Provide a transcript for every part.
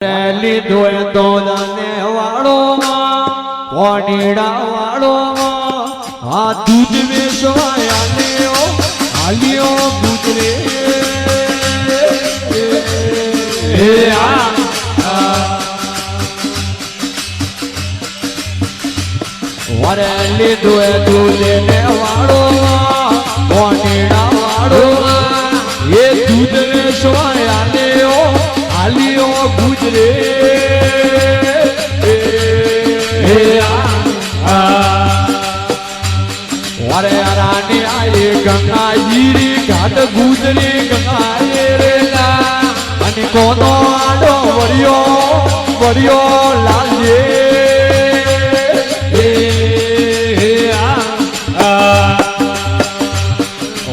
લીધો તો ને વાળો કોડીડા વાળો આ દૂધ વેચવાયા ને હાલ્યો ગુજરે વરે લીધો દૂધ ને વાળો કોડીડા વાળો એ દૂધ વેચવાયા ને હાલ્યો ગુજરે વરે રાની આયે ગંગા જીરી ઘાટ ગુજરે ગંગા રેલા અને કોનો આડો વર્યો લાલજે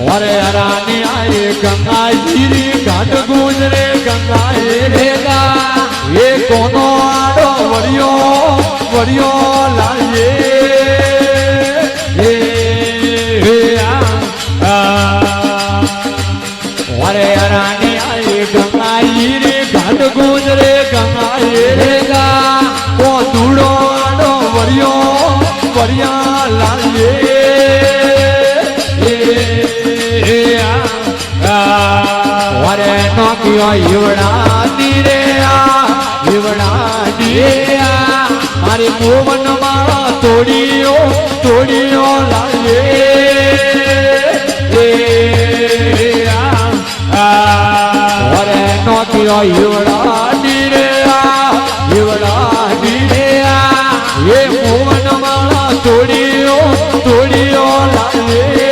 વરે રાની આયે ગંગા જીરી ઘાટ ગુજરે ગંગા રેલા એ કોનો આડો વર્યો લાલજે વરે રાની આયે ગંગા જીરી ઘાટ ગુજરે ગંગા રેલા કો ધૂળો આડો વર્યા લાલજે વરે નોકિયો ઈવડા દીરે ઈવડા દીરે મારી મોવન માળા તોડીયો લાગે વરે નોકિયો ઈવડા દીરે એ મોવન માળા તોડીયો લાગે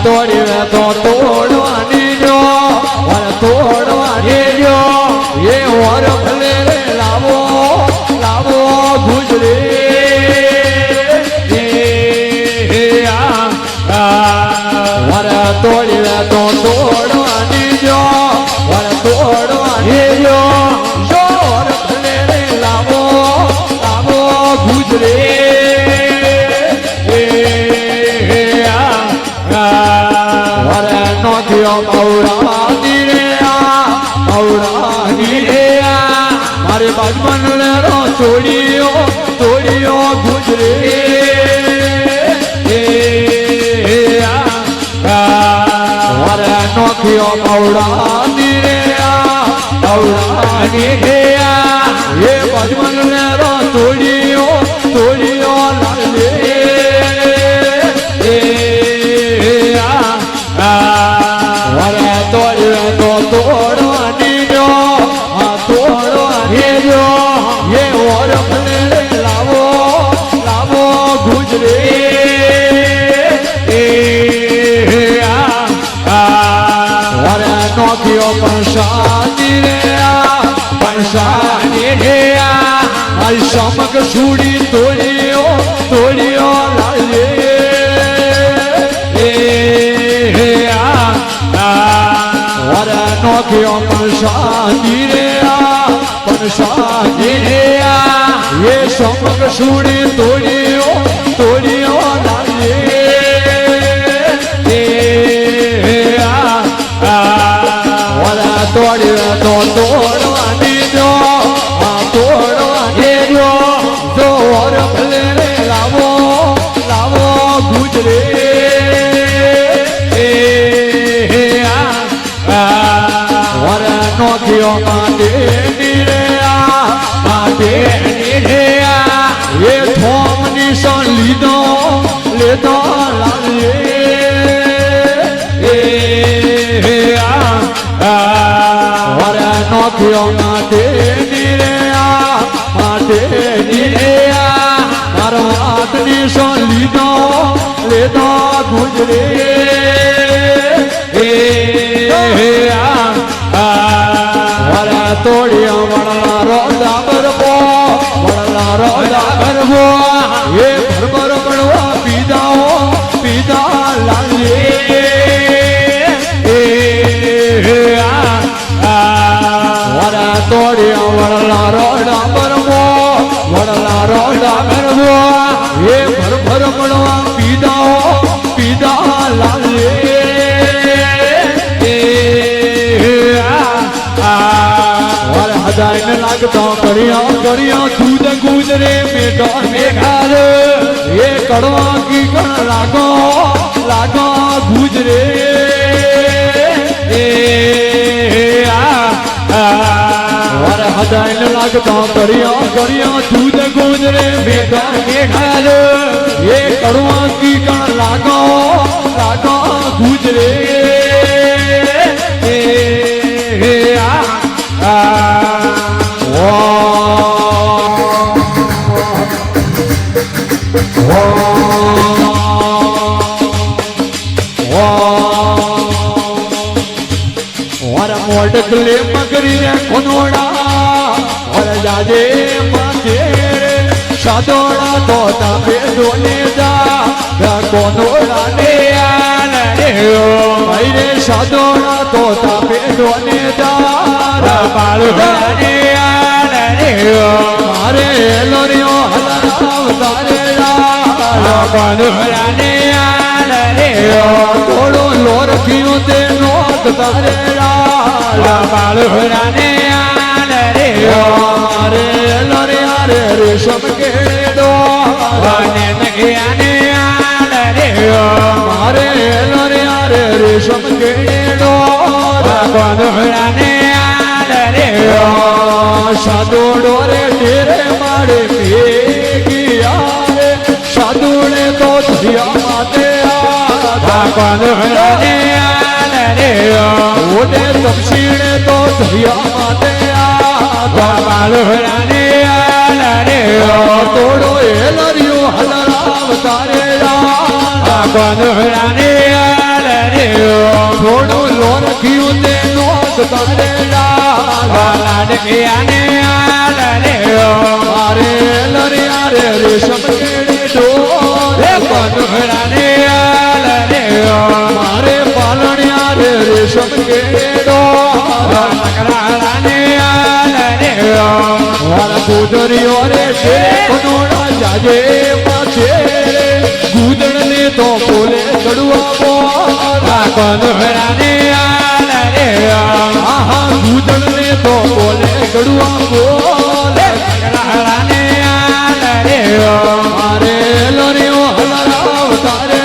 તોડ્યો તો તોડવાની જો તોડવાની જો એ વર ભલે રે લાવો ગુજરે વર તોડ્યો તો તોડવાની જો તોડવાની જો વર ભલે રે લાવો ગુજરે મૌરા દીરે મારે બાજમન લેરો તોડીયો ગુજરે મારે નોખિયો મૌરા દીરે એ બાજમન લેરો તોડીયો લાગે તોડવાની જો તોડવાની જો એ ઓર ભલે લાવો ગુજરે વરે નોખિયો પંસાની રે મારી સમક છૂડી તોડ્યો લાગે નોખિયો પંસાની રે એ સમક છૂડી તોડ્યો લાગે તોડ્યો તો તોડવાની જો તોડવાની જો વર ભલે રે લાવો ગુજરે નોખિયો માટેની રે એ થોમની son લીધો લાગે વરે નોખિયો માટેની રે મારો હાથની son લીધો ગુજરે તોડ્યો વડલારો દાબરબો એ ભરભર પડવા પીધા લાગે તોડ્યો વડલારો દાબરબો એ ભરભર પડવા પીધા લાગે લાગતો કરિયા કરિયા દૂધ ગુજરે મેઘા મેઘા રે એ કડવા કી કણ લાગો લાગો ગુજરે એ વાર હદાયલ લાગતો કરિયા કરિયા દૂધ ગુજરે મેઘા મેઘા રે એ કડવા કી કણ લાગો લાગો ગુજરે મોડકલે મગરી કોનોડા ઓર જાજે માથે સાદોડા તો તમે દોને જા કોનોડા ને આને ભાઈ રે સાદોડા તો તમે દોને જા બાળુડા ને આને મારે લોરિયો હલાવ તારે રા કોનોડા ને આને થોડો લોર થયો તે નોક તારે રા બાળુડા ને આને રે લોરે રે રેશમ કેડો વાને નગિયાને આને મારે લોરે રે રેશમ કેડો કોનોડા ને આને સાદોડો રે તેરે માડે ભેગિયા રે સાદુને તો ધરિયા માતે આ કોનોડા ને આને ઓને તપસીને તો ધરિયા માતે આ બાળુડા ને તોડો એ લરિયો હલરાવ તારે રા કોનોડા ને થોડો લોર થયું તે નોક તારે રા લાડકિયાને મારે લરિયા રે રેશમ કેડે ડોરે કોનોડા ને મારે પાલણિયા રે રેશમ કેડે ડોરા ને ગુદરીઓ રે છે કોનોડા જાજે પાછે ગુદડ ને તો બોલે ચડવા બોલા કોનોડા ને આહા ગુદડ ને તો બોલે ચડવા બોલે ને મારે લોરિયો હલરાવ તારે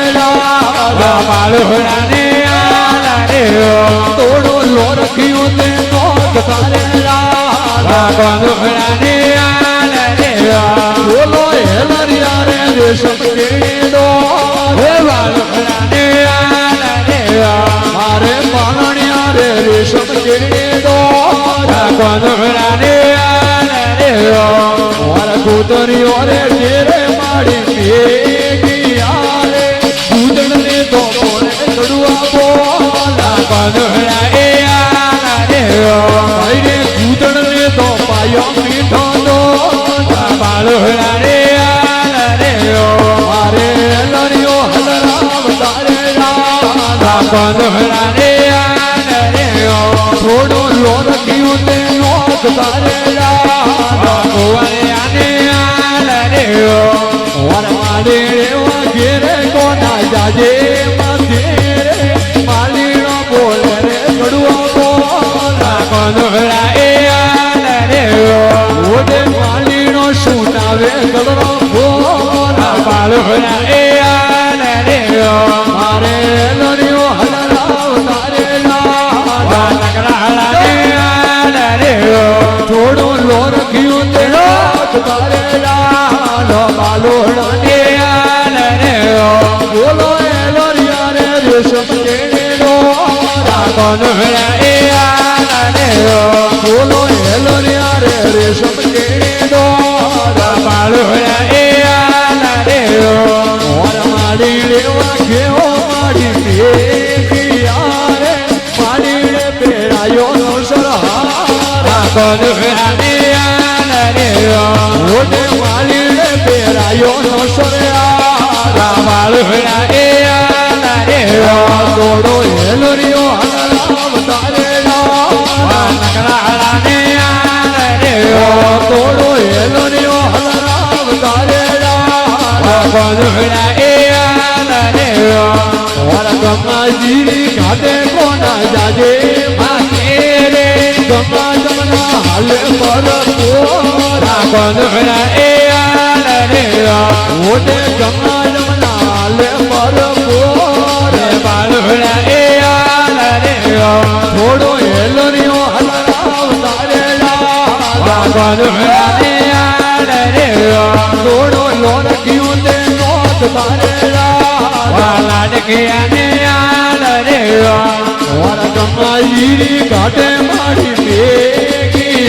બાળુડા ને તોડો લોર થયો તે નોક તારે કોનોડા ને બોલો હે લરિયા રે રેશમ કેડો હે બાળુડા ને મારે પાલણિયા રે રેશમ કેડો કોનોડા ને મારા ગોદરીઓ રે તેરે માડી ભેગિયા રે ગુદડ ને તો બોલે ચડવા બોલા કોનોડા ભાઈ રે ગુદડ ને તો પાયો મીઠો દો બાળુડા ને મારે લરિયો હલરાવ તારે રા કોનોડા ને થોડો લોર થયું તે નોક તારે રા ઓર મારે રેવા ઘેરે કોના જાજે માથે માલીનો બોલે રે ચડવા બોલા કોનોડા ઓડે માલીનો સુનાવે ગળો બોલા બાળુડા મારે લરિયો હલરાવ તારે થોડો લોર થયું તે તારે બાળુડા બોલો એ લરિયા રે રેશમ કેડો કોનોડા બોલો એ લરિયા રે રેશમ કેડો બાળુડા ઓર માડી લેવા કેવો માડી ભેગિયા રે માડીને પેરાયો નો સરહારા કોનોડા ઓને માડીને પેરાયો નો સરહારા બાળુડા દોડો હે લરિયો હલરાવ તારે તોડો હે લરિયો હલરાવ તારે ગંગાજી ઘાટે કોના જાજે માથે રે ગંગા જમના હાલે પર બંધણા એ રે ઓને ગંગા જમના લે પરપોર બંધણા એ રે થોડો હેલરિયો હલરાવ તારેલા બંધણા એ રે થોડો લોરક્યું તે નોત તારેલા લાડકિયા ને રે વાર ગંગા ઈરી ઘાટે મારી ભેગી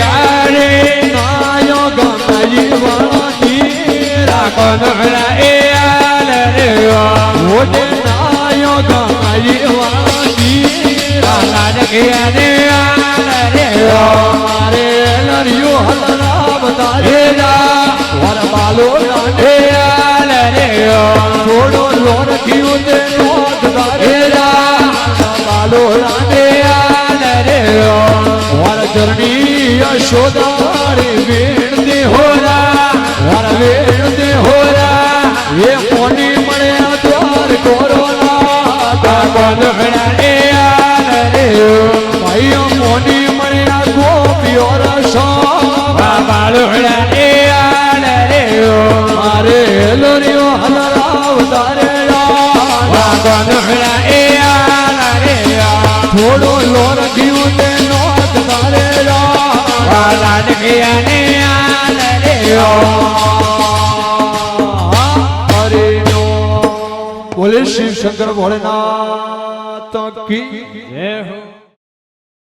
રે નાયો ગંગા જીવાતી બંધણા એ રે ઓને નાયો ગંગા જીવાતી લાડકિયા ને રે મારે લરિયો હલરાવ તારેલા વાર બાલો લાડે રે થોડો લોર ક્યું તે નોત તારેલા બાલો લાડે રે વાર ચરણી યશોદારી વેણતે હોરા વાર વેણતે હોરા એ કોની મળ્યા દ્વાર કોરોના બંધણા એ રે ભાઈઓ મોની મળ્યા ગોપીઓ રસો બાળોડા એ રે મારે લોરિયો હલરાવ તારેલા બંધણા એ રે થોડો લોર ગયું તે નોત તારેલા લાડકિયા ને રે હરે નો બોલે શિવ શંકર ભોળેનાથ કી જય।